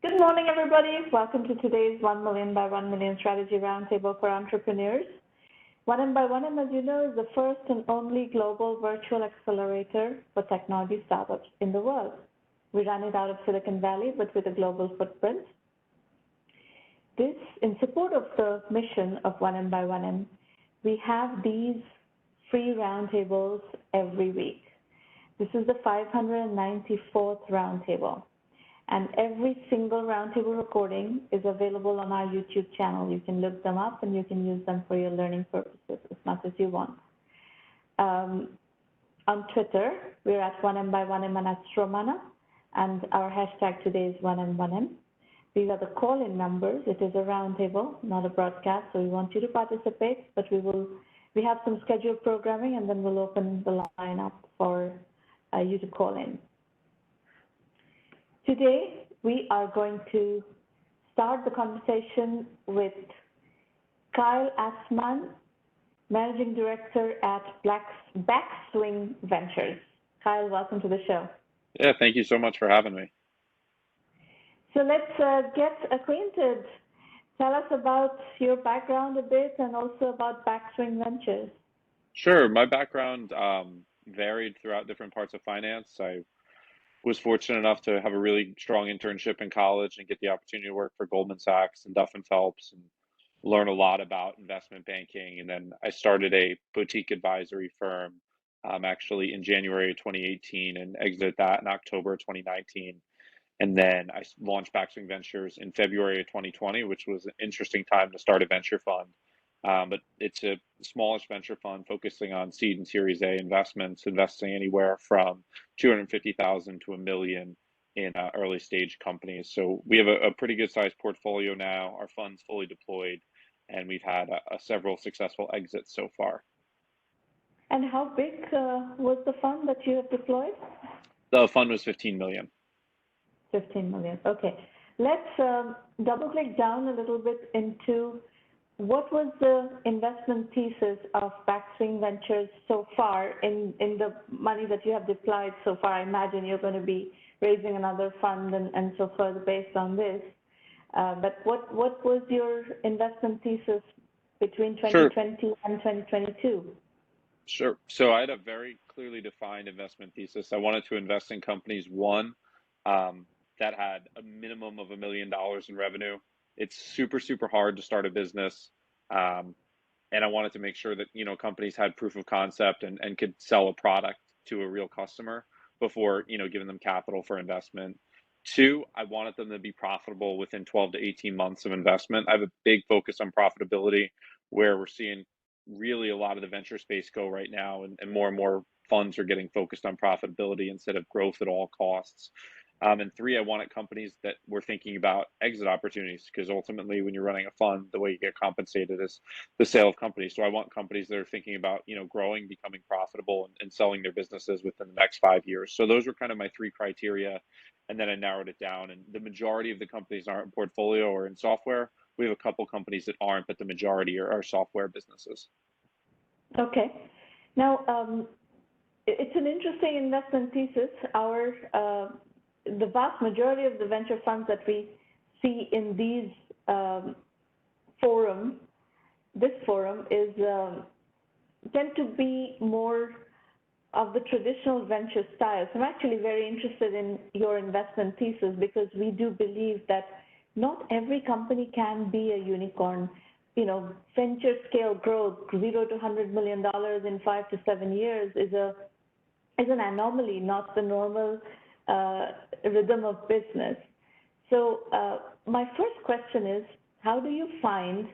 Good morning, everybody. Welcome to today's 1 million by 1 million strategy roundtable for entrepreneurs. 1M by 1M, as you know, is the first and only global virtual accelerator for technology startups in the world. We run it out of Silicon Valley, but with a global footprint. This, in support of the mission of 1M by 1M, we have these free roundtables every week. This is the 594th roundtable. And every single roundtable recording is available on our YouTube channel. You can look them up and you can use them for your learning purposes as much as you want. On Twitter, we're at 1M by 1M and at Stromana, and our hashtag today is 1M1M. These are the call-in numbers. It is a roundtable, not a broadcast, so we want you to participate, but we have some scheduled programming, and then we'll open the line up for you to call in. Today, we are going to start the conversation with Kyle Asman, Managing Director at Backswing Ventures. Kyle, welcome to the show. Yeah, thank you so much for having me. So let's get acquainted. Tell us about your background a bit and also about Backswing Ventures. Sure, my background varied throughout different parts of finance. I was fortunate enough to have a really strong internship in college and get the opportunity to work for Goldman Sachs and Duff and Phelps and learn a lot about investment banking. And then I started a boutique advisory firm actually in January 2018 and exited that in October 2019. And then I launched Backswing Ventures in February of 2020, which was an interesting time to start a venture fund. But it's a smallish venture fund focusing on seed and Series A investments, investing anywhere from 250,000 to $1 million in early stage companies. So we have a pretty good sized portfolio now. Our fund's fully deployed, and we've had several successful exits so far. And how big was the fund that you have deployed? The fund was 15 million. 15 million. Okay. Let's double click down a little bit into what was the investment thesis of Backswing Ventures so far in the money that you have deployed so far? I imagine you're going to be raising another fund and so forth based on this. But what was your investment thesis between 2020 Sure. and 2022? Sure. So I had a very clearly defined investment thesis. I wanted to invest in companies, one, that had a minimum of $1 million in revenue. It's super, super hard to start a business. And I wanted to make sure that, companies had proof of concept and could sell a product to a real customer before, giving them capital for investment. Two, I wanted them to be profitable within 12 to 18 months of investment. I have a big focus on profitability, where we're seeing really a lot of the venture space go right now, and more funds are getting focused on profitability instead of growth at all costs. And three, I wanted companies that were thinking about exit opportunities, because ultimately when you're running a fund, the way you get compensated is the sale of companies. So I want companies that are thinking about, growing, becoming profitable, and selling their businesses within the next 5 years. So those were kind of my three criteria. And then I narrowed it down, and the majority of the companies in our portfolio are in software. We have a couple companies that aren't, but the majority are software businesses. Okay. Now, it's an interesting investment thesis. The vast majority of the venture funds that we see in these this forum is tend to be more of the traditional venture style. So I'm actually very interested in your investment thesis, because we do believe that not every company can be a unicorn. Venture scale growth, $0 to $100 million in 5 to 7 years is an anomaly, not the normal rhythm of business. So my first question is, how do you find,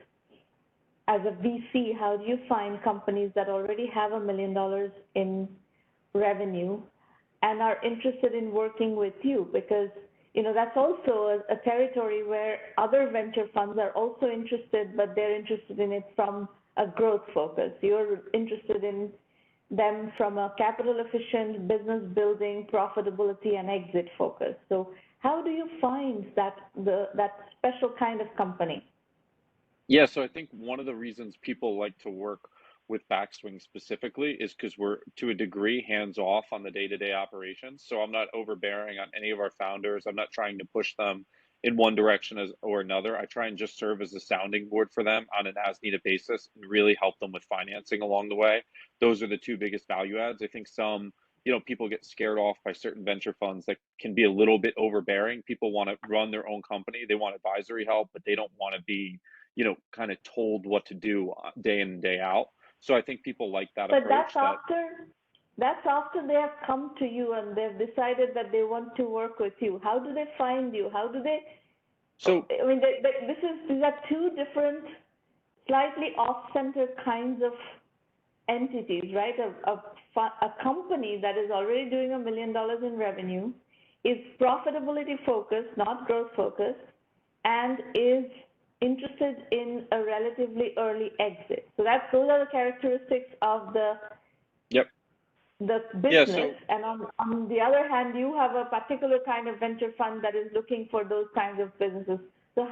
as a VC, how do you find companies that already have $1 million in revenue and are interested in working with you? Because that's also a territory where other venture funds are also interested, but they're interested in it from a growth focus. You're interested in them from a capital efficient, business building, profitability, and exit focus. So how do you find that special kind of company? Yeah, so I think one of the reasons people like to work with Backswing specifically is because we're, to a degree, hands off on the day-to-day operations. So I'm not overbearing on any of our founders. I'm not trying to push them in one direction or another. I try and just serve as a sounding board for them on an as needed basis and really help them with financing along the way. Those are the two biggest value adds. I think some, people get scared off by certain venture funds that can be a little bit overbearing. People want to run their own company, they want advisory help, but they don't want to be, kind of told what to do day in and day out. So I think people like that But approach. That that's after they have come to you and they've decided that they want to work with you. How do they find you? How do they? so I mean, these are two different, slightly off-center kinds of entities, right? A company that is already doing $1 million in revenue, is profitability focused, not growth focused, and is interested in a relatively early exit. So those are the characteristics of yep. the Yeah. business. So And on the other hand, you have a particular kind of venture fund that is looking for those kinds of businesses. So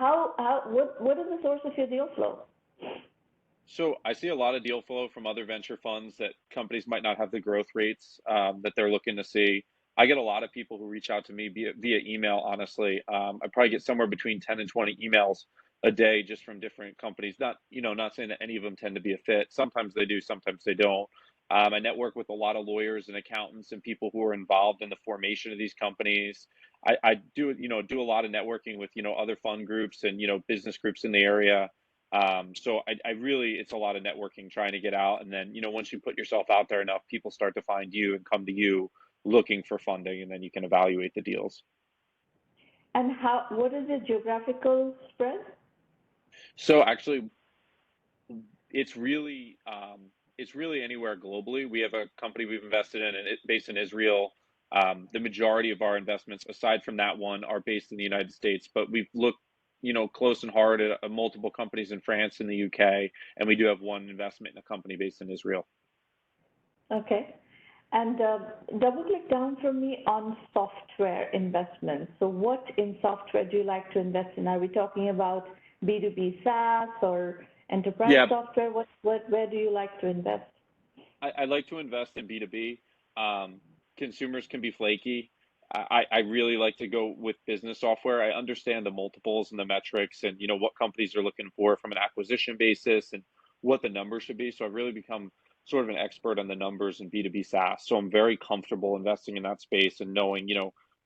what is the source of your deal flow? So I see a lot of deal flow from other venture funds that companies might not have the growth rates that they're looking to see. I get a lot of people who reach out to me via email. Honestly, I probably get somewhere between 10 and 20 emails a day just from different companies. Not saying that any of them tend to be a fit. Sometimes they do, sometimes they don't. I network with a lot of lawyers and accountants and people who are involved in the formation of these companies. I do a lot of networking with other fund groups and business groups in the area. So I really, it's a lot of networking trying to get out. And then, once you put yourself out there enough, people start to find you and come to you looking for funding, and then you can evaluate the deals. And what is the geographical spread? So actually, it's really, it's really anywhere globally. We have a company we've invested in, and it's based in Israel. The majority of our investments, aside from that one, are based in the United States, but we've looked, close and hard at multiple companies in France and the UK, and we do have one investment in a company based in Israel. Okay. And double click down for me on software investments. So what in software do you like to invest in? Are we talking about B2B SaaS or enterprise Yeah, software? Where do you like to invest? I like to invest in B2B. Consumers can be flaky. I really like to go with business software. I understand the multiples and the metrics and what companies are looking for from an acquisition basis and what the numbers should be. So I've really become sort of an expert on the numbers in B2B SaaS. So I'm very comfortable investing in that space and knowing,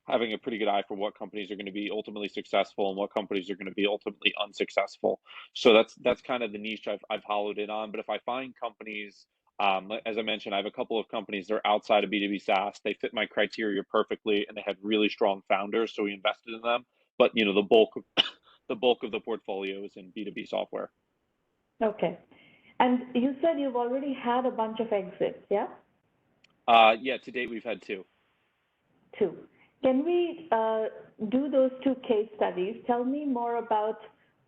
having a pretty good eye for what companies are going to be ultimately successful and what companies are going to be ultimately unsuccessful. So that's kind of the niche I've hollowed in on. But if I find companies, as I mentioned, I have a couple of companies that are outside of B2B SaaS. They fit my criteria perfectly, and they had really strong founders, so we invested in them. But the bulk of the portfolio is in B2B software. Okay. And you said you've already had a bunch of exits, yeah? Yeah, to date we've had two. Two. Can we do those two case studies? Tell me more about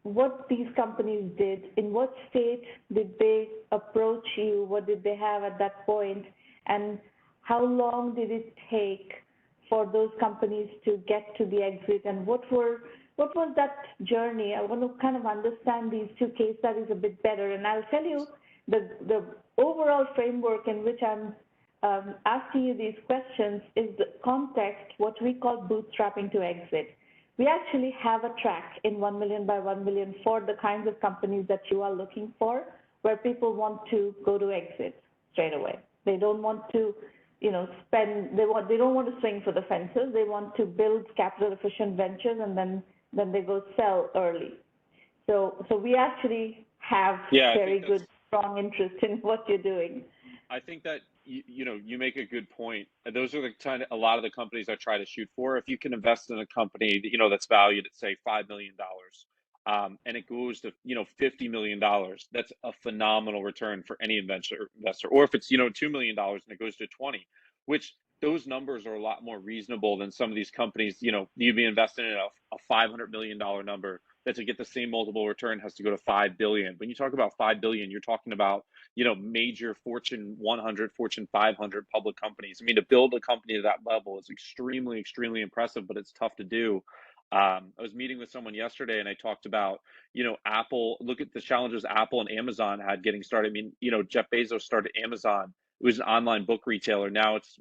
what these companies did. In what state did they approach you? What did they have at that point? And how long did it take for those companies to get to the exit? And what was that journey? I want to kind of understand these two case studies a bit better. And I'll tell you the overall framework in which I'm asking you these questions is the context, what we call bootstrapping to exit. We actually have a track in 1Mby1M for the kinds of companies that you are looking for, where people want to go to exit straight away. They don't want to, they don't want to swing for the fences. They want to build capital efficient ventures and then they go sell early. So we actually have Yeah, I very think good, strong interest in what you're doing. I think that you make a good point. Those are the kind of a lot of the companies I try to shoot for. If you can invest in a company that, that's valued at say $5 million, and it goes to $50 million, that's a phenomenal return for any investor. Or if it's $2 million and it goes to 20, which those numbers are a lot more reasonable than some of these companies. You'd be investing in a $500 million number that to get the same multiple return has to go to 5 billion. When you talk about 5 billion, you're talking about major Fortune 100, Fortune 500 public companies. I mean, to build a company to that level is extremely, extremely impressive, but it's tough to do. I was meeting with someone yesterday and I talked about, Apple, look at the challenges Apple and Amazon had getting started. I mean, Jeff Bezos started Amazon. It was an online book retailer. Now it's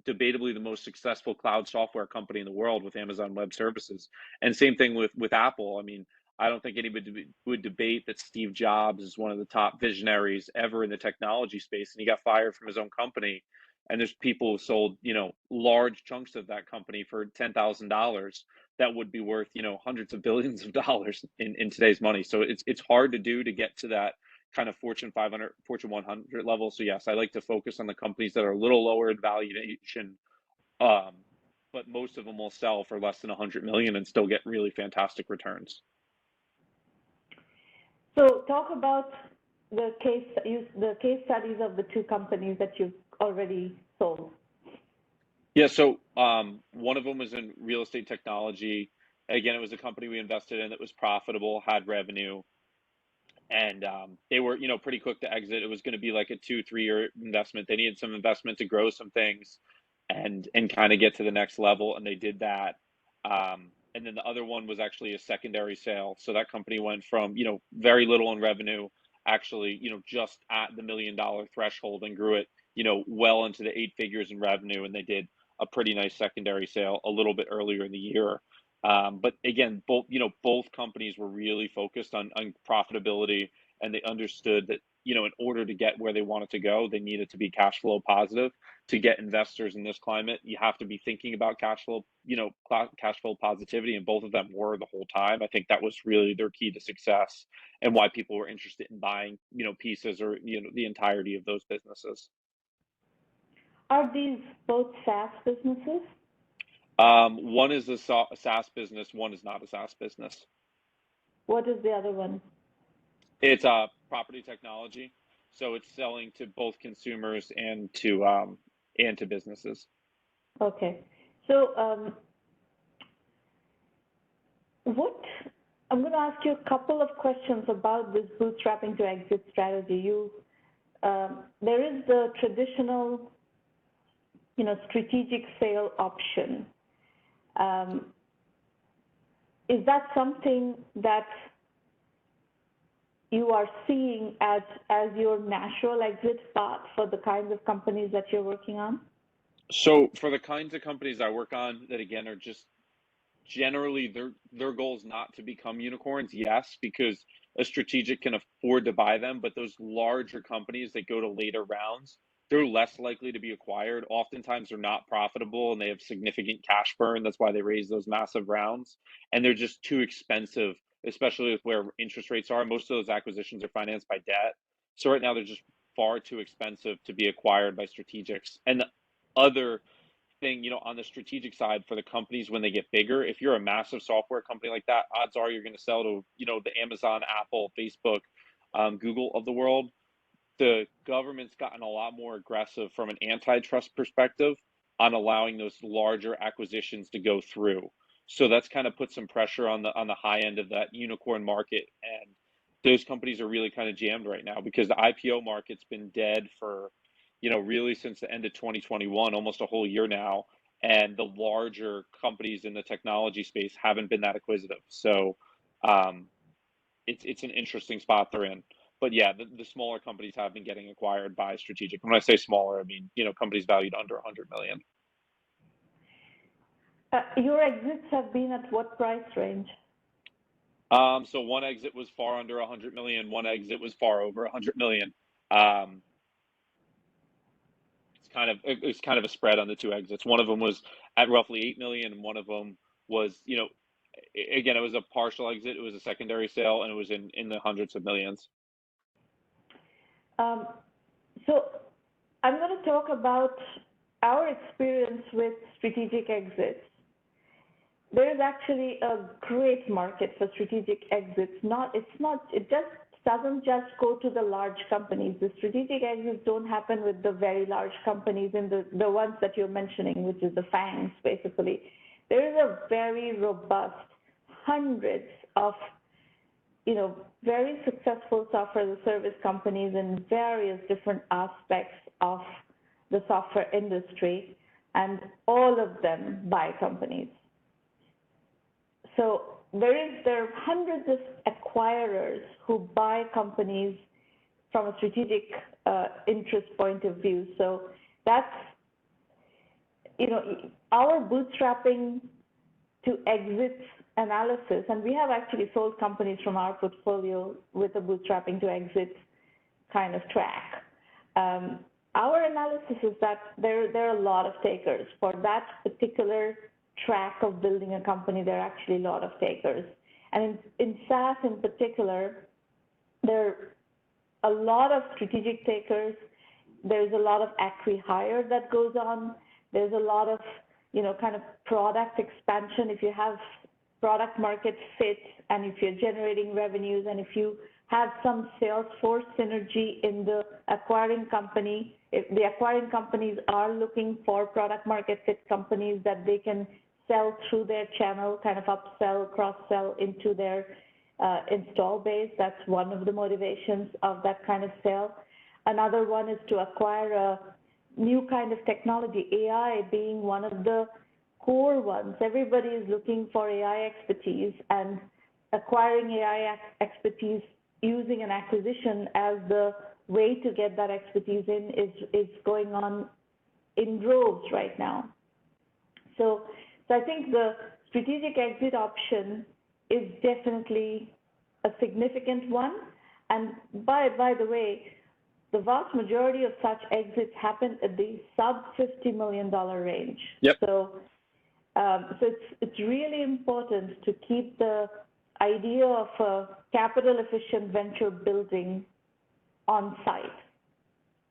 debatably the most successful cloud software company in the world with Amazon Web Services. And same thing with Apple. I mean, I don't think anybody would debate that Steve Jobs is one of the top visionaries ever in the technology space, and he got fired from his own company. And there's people who sold, large chunks of that company for $10,000 that would be worth, hundreds of billions of dollars in today's money. So it's hard to do to get to that kind of Fortune 500, Fortune 100 level. So yes, I like to focus on the companies that are a little lower in valuation, um, but most of them will sell for less than 100 million and still get really fantastic returns. So talk about the case studies of the two companies that you've already sold. Yeah, so one of them was in real estate technology. Again, it was a company we invested in that was profitable, had revenue, and they were, pretty quick to exit. It was going to be like a 2-3 year investment. They needed some investment to grow some things, and kind of get to the next level, and they did that. And then the other one was actually a secondary sale. So that company went from, very little in revenue, actually, just at the $1 million threshold, and grew it, well into the 8 figures in revenue. And they did a pretty nice secondary sale a little bit earlier in the year. But again, both companies were really focused on profitability, and they understood that, in order to get where they wanted to go, they needed to be cash flow positive. To get investors in this climate, you have to be thinking about cash flow, cash flow positivity, and both of them were the whole time. I think that was really their key to success, and why people were interested in buying, pieces, or, the entirety of those businesses. Are these both SaaS businesses? One is a SaaS business, one is not a SaaS business. What is the other one? It's property technology, so it's selling to both consumers and to businesses. Okay. So I'm going to ask you a couple of questions about this bootstrapping to exit strategy. There is the traditional, strategic sale option. Is that something that you are seeing as your natural exit path for the kinds of companies that you're working on? So for the kinds of companies I work on that, again, are just generally their goal is not to become unicorns, yes, because a strategic can afford to buy them, but those larger companies that go to later rounds, they're less likely to be acquired. Oftentimes they're not profitable and they have significant cash burn. That's why they raise those massive rounds, and they're just too expensive, especially with where interest rates are. Most of those acquisitions are financed by debt. So right now they're just far too expensive to be acquired by strategics. And the other thing, on the strategic side, for the companies when they get bigger, if you're a massive software company like that, odds are you're going to sell to, the Amazon, Apple, Facebook, Google of the world. The government's gotten a lot more aggressive from an antitrust perspective on allowing those larger acquisitions to go through. So that's kind of put some pressure on the high end of that unicorn market, and those companies are really kind of jammed right now because the IPO market's been dead for, really since the end of 2021, almost a whole year now, and the larger companies in the technology space haven't been that acquisitive. So um, it's an interesting spot they're in. But yeah, the smaller companies have been getting acquired by strategic. When I say smaller, I mean, companies valued under 100 million. Your exits have been at what price range? So one exit was far under 100 million. One exit was far over 100 million. Um, it's kind of a spread on the two exits. One of them was at roughly 8 million, and one of them was, again, it was a partial exit. It was a secondary sale, and it was in the hundreds of millions. So I'm going to talk about our experience with strategic exits. There is actually a great market for strategic exits. It just doesn't just go to the large companies. The strategic exits don't happen with the very large companies and the ones that you're mentioning, which is the FANGs, basically. There is a very robust hundreds of very successful software as a service companies in various different aspects of the software industry, and all of them buy companies. So there are hundreds of acquirers who buy companies from a strategic interest point of view. So that's our bootstrapping to exit analysis, and we have actually sold companies from our portfolio with a bootstrapping to exit kind of track. Our analysis is that there are a lot of takers. For that particular track of building a company, there are actually a lot of takers. And in SaaS in particular, there are a lot of strategic takers. There's a lot of acqui-hire that goes on. There's a lot of, kind of product expansion. If you have product market fit, and if you're generating revenues, and if you have some sales force synergy in the acquiring company, if the acquiring companies are looking for product market fit companies that they can sell through their channel, kind of upsell, cross-sell into their install base. That's one of the motivations of that kind of sale. Another one is to acquire a new kind of technology, AI being one of the core ones. Everybody is looking for AI expertise, and acquiring AI expertise using an acquisition as the way to get that expertise in is going on in droves right now. So I think the strategic exit option is definitely a significant one. And by the way, the vast majority of such exits happen at the sub-$50 million range. Yep. So it's really important to keep the idea of a capital-efficient venture building on site.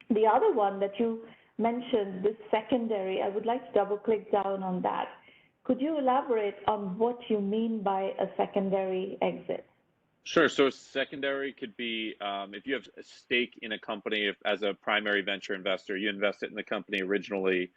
The other one that you mentioned, this secondary, I would like to double-click down on that. Could you elaborate on what you mean by a secondary exit? Sure. So a secondary could be if you have a stake in a company, as a primary venture investor, you invested in the company originally,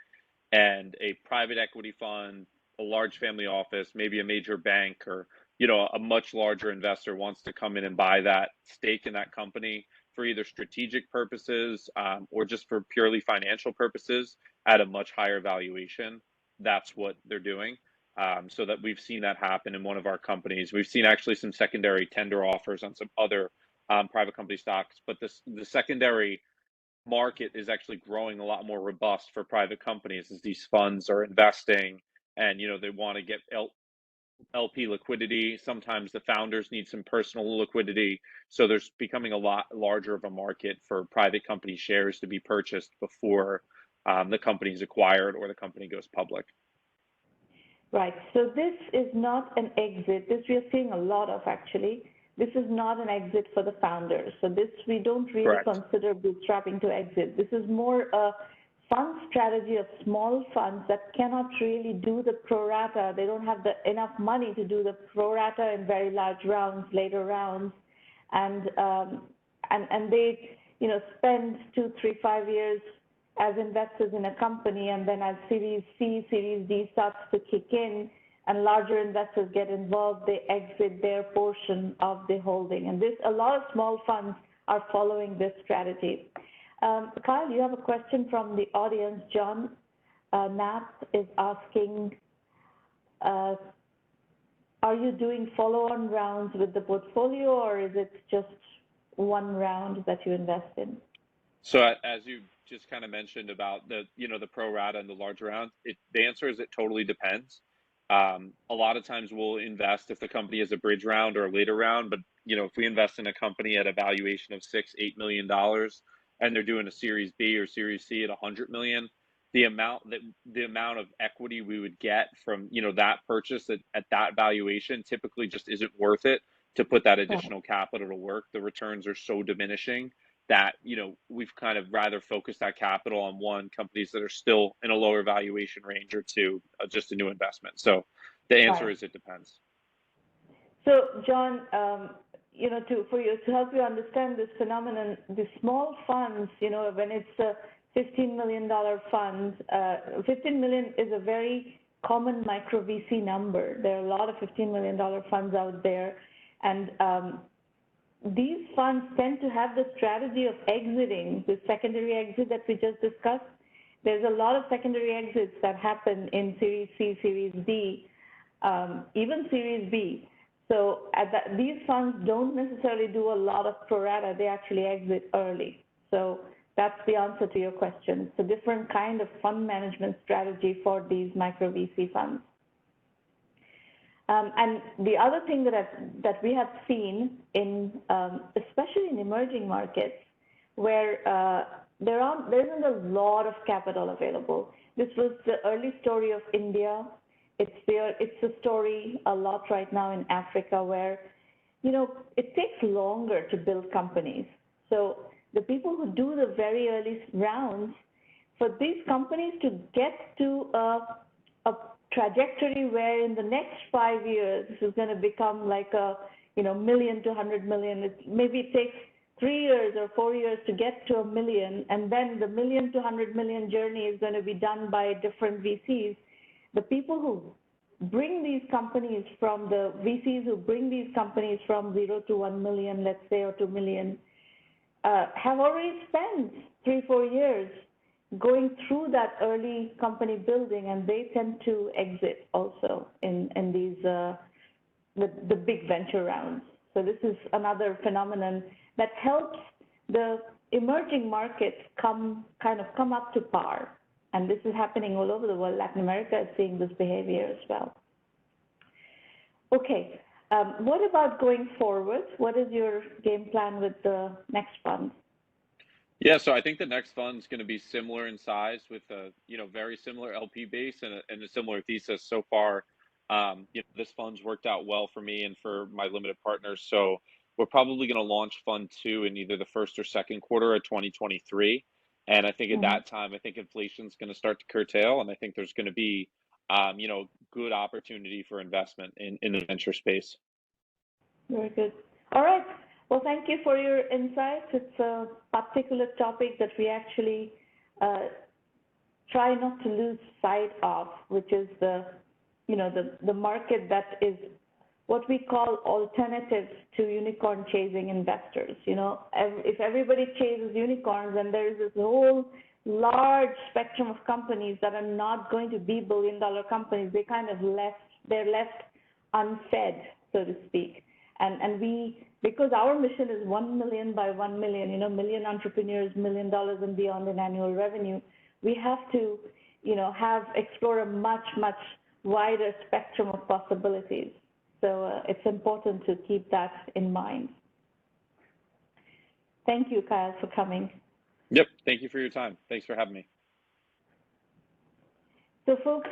and a private equity fund, a large family office, maybe a major bank, or a much larger investor wants to come in and buy that stake in that company for either strategic purposes or just for purely financial purposes at a much higher valuation. That's what they're doing. So that we've seen that happen in one of our companies. We've seen actually some secondary tender offers on some other private company stocks, but the secondary market is actually growing a lot more robust for private companies as these funds are investing, and they want to get LP liquidity. Sometimes the founders need some personal liquidity, so there's becoming a lot larger of a market for private company shares to be purchased before the company is acquired or the company goes public. Right. So this is not an exit. This we are seeing a lot of, actually. This is not an exit for the founders. So this we don't really Correct. consider bootstrapping to exit. This is more a fund strategy of small funds that cannot really do the pro rata. They don't have enough money to do the pro rata in very large rounds, later rounds, and they spend 2, 3, 5 years as investors in a company, and then as Series C, Series D starts to kick in and larger investors get involved, they exit their portion of the holding. And a lot of small funds are following this strategy. Kyle, you have a question from the audience. John Knapp is asking, are you doing follow-on rounds with the portfolio, or is it just one round that you invest in? So as you just kind of mentioned about the pro rata and the large round, the answer is it totally depends. A lot of times we'll invest if the company is a bridge round or a later round, but if we invest in a company at a valuation of $6-8 million and they're doing a Series B or Series C at 100 million, the amount of equity we would get from that purchase at that valuation typically just isn't worth it to put that additional capital to work. The returns are so diminishing that we've kind of rather focused that capital on companies that are still in a lower valuation range, or two, just a new investment. So the answer is it depends. So John, to help you understand this phenomenon, the small funds, when it's a $15 million fund, 15 million is a very common micro VC number. There are a lot of $15 million funds out there, and these funds tend to have the strategy of exiting, the secondary exit that we just discussed. There's a lot of secondary exits that happen in Series C, Series D, even Series B. So these funds don't necessarily do a lot of pro rata. They actually exit early. So That's the answer to your question. It's a different kind of fund management strategy for these micro VC funds. And the other thing that we have seen in, especially in emerging markets, where there isn't a lot of capital available. This was the early story of India. It's a story a lot right now in Africa, where, you know, it takes longer to build companies. So the people who do the very early rounds, for these companies to get to a trajectory where in the next 5 years this is going to become like a, you know, million to 100 million. Maybe it takes 3 years or 4 years to get to a million, and then the million to 100 million journey is going to be done by different VCs. The people who bring these companies from the VCs who bring these companies from 0 to 1 million, let's say, or 2 million, have already spent 3-4 years going through that early company building, and they tend to exit also in these the big venture rounds. So this is another phenomenon that helps the emerging markets come up to par. And this is happening all over the world. Latin America is seeing this behavior as well. Okay, what about going forward? What is your game plan with the next fund? Yeah, so I think the next fund is going to be similar in size with a, you know, very similar LP base and a similar thesis. So far, you know, this fund's worked out well for me and for my limited partners. So we're probably going to launch Fund 2 in either the first or second quarter of 2023. And I think at that time, I think inflation's going to start to curtail, and I think there's going to be, you know, good opportunity for investment in the venture space. Very good. All right. Well, thank you for your insights. It's a particular topic that we actually try not to lose sight of, which is the, you know, the market that is what we call alternatives to unicorn chasing investors. You know, if everybody chases unicorns, then there is this whole large spectrum of companies that are not going to be billion-dollar companies. They kind of they're left unfed, so to speak. And we, because our mission is 1 million by 1 million, you know, million entrepreneurs, $1 million and beyond in annual revenue, we have to, you know, explore a much wider spectrum of possibilities. So it's important to keep that in mind. Thank you, Kyle, for coming. Yep. Thank you for your time. Thanks for having me. So folks,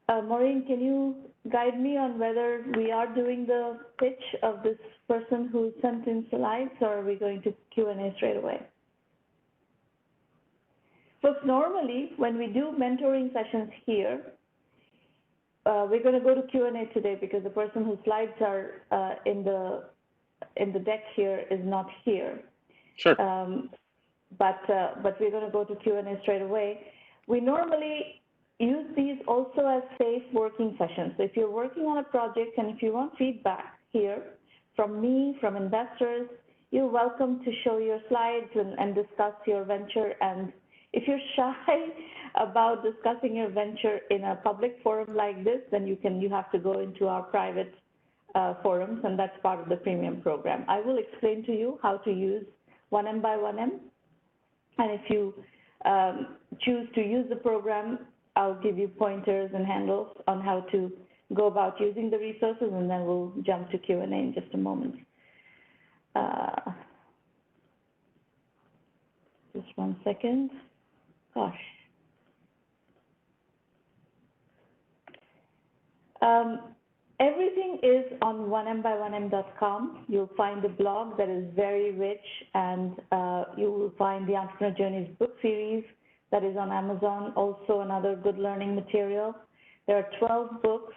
Maureen, can you guide me on whether we are doing the pitch of this person who sent in slides, or are we going to Q&A straight away? Folks, normally when we do mentoring sessions here, we're going to go to Q&A today because the person whose slides are in the deck here is not here. Sure. But we're going to go to Q&A straight away. We normally use these also as safe working sessions. So if you're working on a project and if you want feedback here from me, from investors, you're welcome to show your slides and discuss your venture. And if you're shy about discussing your venture in a public forum like this, then you have to go into our private forums, and that's part of the premium program. I will explain to you how to use 1M by 1M. And if you choose to use the program, I'll give you pointers and handles on how to go about using the resources, and then we'll jump to Q&A in just a moment. Just 1 second. Gosh. Everything is on 1Mby1M.com. You'll find a blog that is very rich, and you will find the Entrepreneur Journeys book series that is on Amazon, also another good learning material. There are 12 books,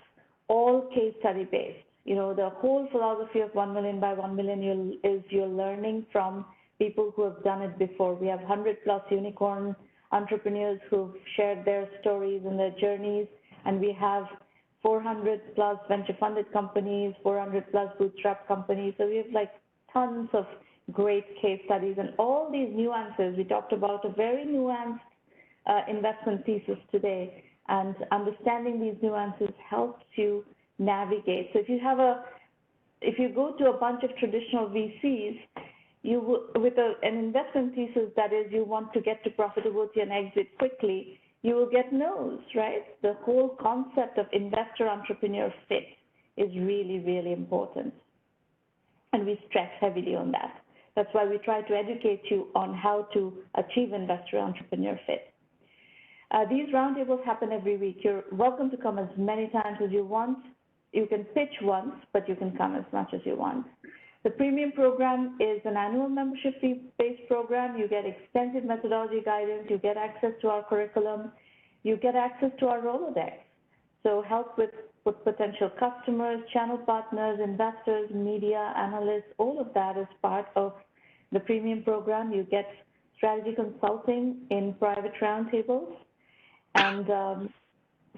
all case study based. You know, the whole philosophy of 1 million by 1 million is you're learning from people who have done it before. We have 100+ unicorn entrepreneurs who've shared their stories and their journeys, and we have 400+ venture funded companies, 400+ bootstrap companies. So we have like tons of great case studies, and all these nuances. We talked about a very nuanced investment thesis today, and understanding these nuances helps you navigate. So if you go to a bunch of traditional VCs, with an investment thesis that is you want to get to profitability and exit quickly, you will get no's, right? The whole concept of investor-entrepreneur fit is really, really important. And we stress heavily on that. That's why we try to educate you on how to achieve investor-entrepreneur fit. These roundtables happen every week. You're welcome to come as many times as you want. You can pitch once, but you can come as much as you want. The premium program is an annual membership fee-based program. You get extensive methodology guidance. You get access to our curriculum. You get access to our Rolodex. So help with potential customers, channel partners, investors, media, analysts, all of that is part of the premium program. You get strategy consulting in private roundtables. And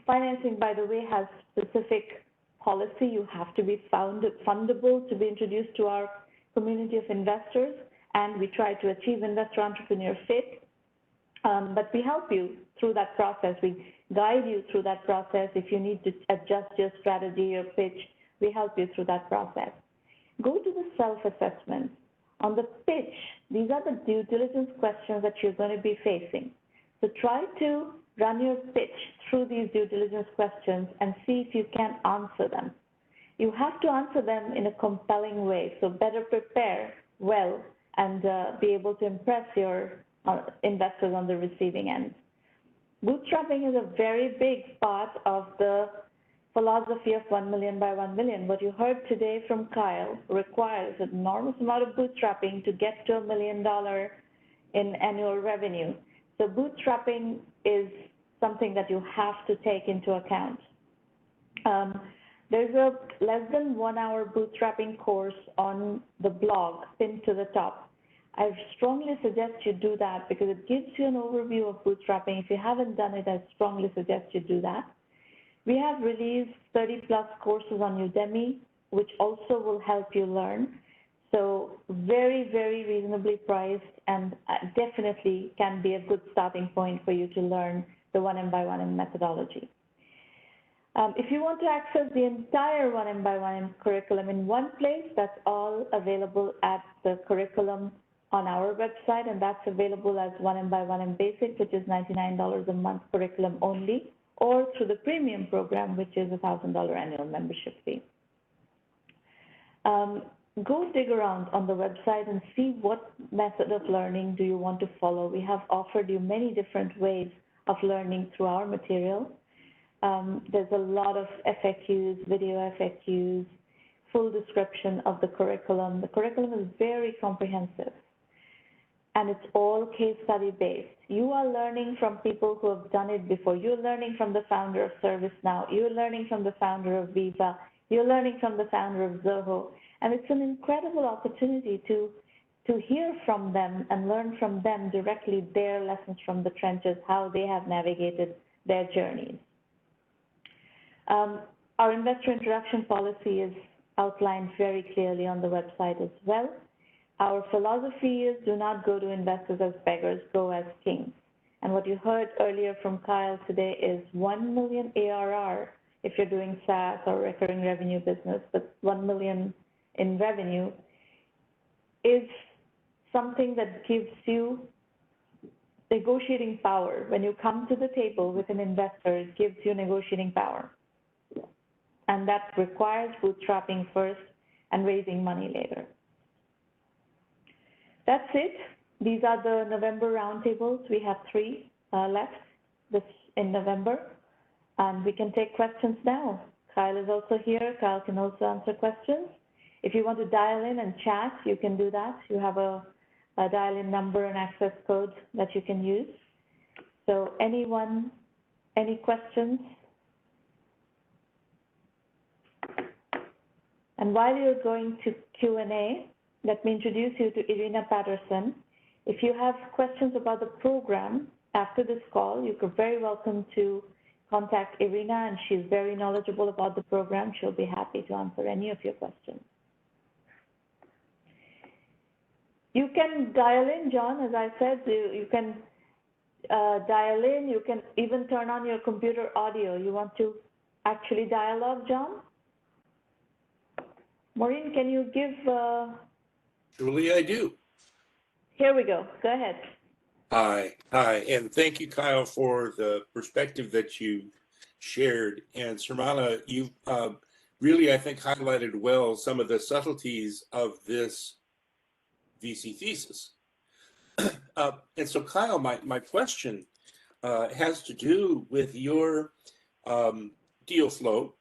financing, by the way, has specific policy. You have to be fundable to be introduced to our community of investors, and we try to achieve investor-entrepreneur fit. But we help you through that process. We guide you through that process. If you need to adjust your strategy or pitch, we help you through that process. Go to the self-assessment. On the pitch, these are the due diligence questions that you're going to be facing. So try to run your pitch through these due diligence questions and see if you can answer them. You have to answer them in a compelling way, so better prepare well and be able to impress your investors on the receiving end. Bootstrapping is a very big part of the philosophy of 1 million by 1 million. What you heard today from Kyle requires an enormous amount of bootstrapping to get to $1 million in annual revenue. So bootstrapping is something that you have to take into account. There's a less than 1 hour bootstrapping course on the blog pinned to the top. I strongly suggest you do that because it gives you an overview of bootstrapping. If you haven't done it, I strongly suggest you do that. We have released 30+ courses on Udemy, which also will help you learn. So very, very reasonably priced and definitely can be a good starting point for you to learn the 1M by 1M methodology. If you want to access the entire 1M by 1M curriculum in one place, that's all available at the curriculum on our website, and that's available as 1M by 1M Basic, which is $99 a month curriculum only, or through the premium program, which is a $1,000 annual membership fee. Go dig around on the website and see what method of learning do you want to follow. We have offered you many different ways of learning through our material. There's a lot of FAQs, video FAQs, full description of the curriculum. The curriculum is very comprehensive, and it's all case study based. You are learning from people who have done it before. You're learning from the founder of ServiceNow. You're learning from the founder of Viva. You're learning from the founder of Zoho. And it's an incredible opportunity to hear from them and learn from them directly their lessons from the trenches, how they have navigated their journeys. Our investor introduction policy is outlined very clearly on the website as well. Our philosophy is do not go to investors as beggars, go as kings. And what you heard earlier from Kyle today is 1 million ARR if you're doing SaaS or recurring revenue business, but 1 million in revenue is something that gives you negotiating power. When you come to the table with an investor, it gives you negotiating power. And that requires bootstrapping first and raising money later. That's it. These are the November roundtables. We have 3 left in November, and we can take questions now. Kyle is also here. Kyle can also answer questions. If you want to dial in and chat, you can do that. You have a dial-in number and access code that you can use. So anyone, any questions? And while you're going to Q&A, let me introduce you to Irina Patterson. If you have questions about the program after this call, you're very welcome to contact Irina, and she's very knowledgeable about the program. She'll be happy to answer any of your questions. You can dial in, John, as I said, you can dial in, you can even turn on your computer audio. You want to actually dialogue, John? Maureen, can you give... Surely I do. Here we go. Go ahead. Hi, and thank you, Kyle, for the perspective that you shared. And Sarmana, you really, I think, highlighted well some of the subtleties of this VC thesis. And so, Kyle, my question has to do with your deal flow.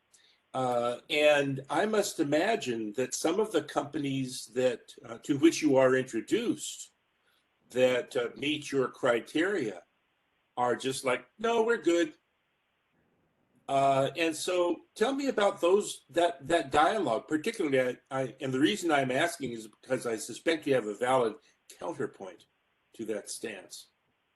And I must imagine that some of the companies that to which you are introduced that meet your criteria are just like, no, we're good. And so tell me about that dialogue, particularly. And the reason I'm asking is because I suspect you have a valid counterpoint to that stance.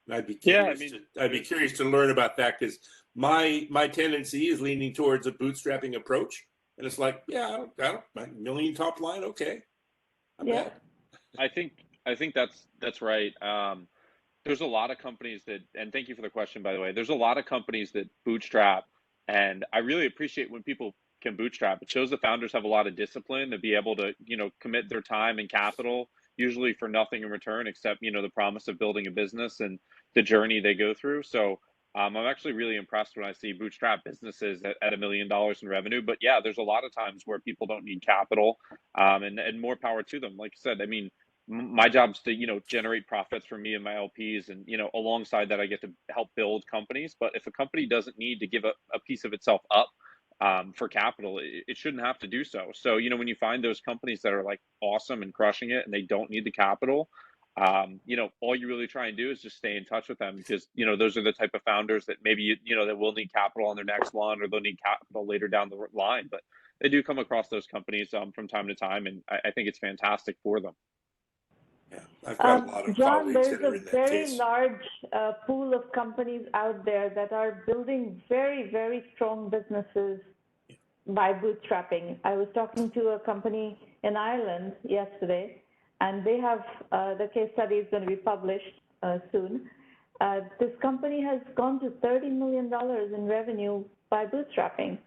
And I'd be curious to learn about that, because my tendency is leaning towards a bootstrapping approach, and it's like, yeah, I don't million top line, okay. Yeah. I think that's right. There's a lot of companies that, and thank you for the question, by the way. There's a lot of companies that bootstrap, and I really appreciate when people can bootstrap. It shows the founders have a lot of discipline to be able to, commit their time and capital, usually for nothing in return except, the promise of building a business and the journey they go through. So I'm actually really impressed when I see bootstrap businesses at $1 million in revenue. But yeah, there's a lot of times where people don't need capital, and more power to them. Like I said, I mean, my job's to generate profits for me and my LPs, and alongside that I get to help build companies. But if a company doesn't need to give a piece of itself up for capital, it shouldn't have to do so. So when you find those companies that are like awesome and crushing it and they don't need the capital, all you really try and do is just stay in touch with them, because those are the type of founders that maybe that will need capital on their next one, or they'll need capital later down the line. But they do come across those companies from time to time, and I think it's fantastic for them. Yeah, I've got a lot of John, colleagues there's that are a in that very case. large pool of companies out there that are building very, very strong businesses by bootstrapping. I was talking to a company in Ireland yesterday, and they have the case study is going to be published soon. This company has gone to $30 million in revenue by bootstrapping.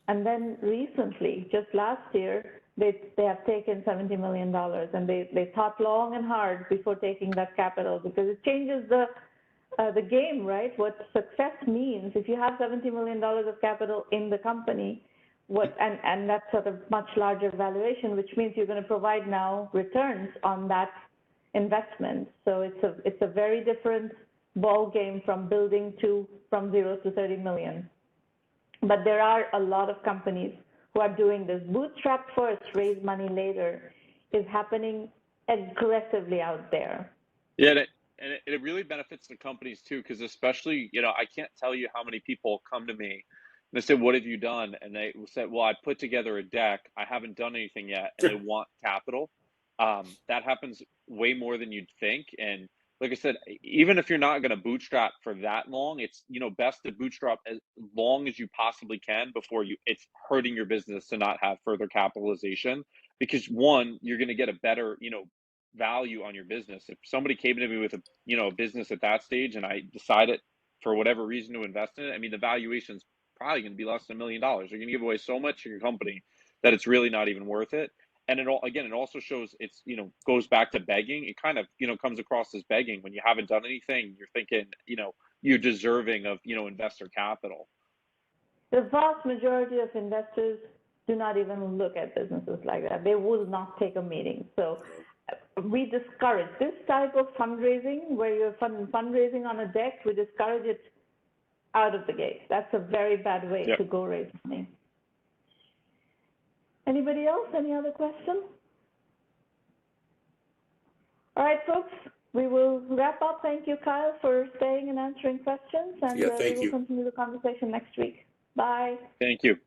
And then recently, just last year, they have taken $70 million, and they thought long and hard before taking that capital, because it changes the game, right? What success means. If you have $70 million of capital in the company, and that's sort of much larger valuation, which means you're going to provide now returns on that investment. So it's a very different ball game from building from 0 to 30 million. But there are a lot of companies who are doing this. Bootstrap first, raise money later is happening aggressively out there. Yeah, and it really benefits the companies too, because especially, I can't tell you how many people come to me and they say, what have you done? And they said, well, I put together a deck. I haven't done anything yet, and they want capital. That happens way more than you'd think. And like I said, even if you're not going to bootstrap for that long, it's best to bootstrap as long as you possibly can before it's hurting your business to not have further capitalization. Because one, you're going to get a better value on your business. If somebody came to me with a business at that stage, and I decided for whatever reason to invest in it, I mean, the valuation's probably going to be less than $1 million. You're going to give away so much of your company that it's really not even worth it. And it also shows it's, goes back to begging. It kind of, comes across as begging when you haven't done anything. You're thinking, you're deserving of, investor capital. The vast majority of investors do not even look at businesses like that. They will not take a meeting. So we discourage this type of fundraising, where you're fundraising on a deck. We discourage it out of the gate. That's a very bad way to go raise money. Anybody else? Any other questions? All right, folks, we will wrap up. Thank you, Kyle, for staying and answering questions. And thank we will you. continue the conversation next week. Bye. Thank you.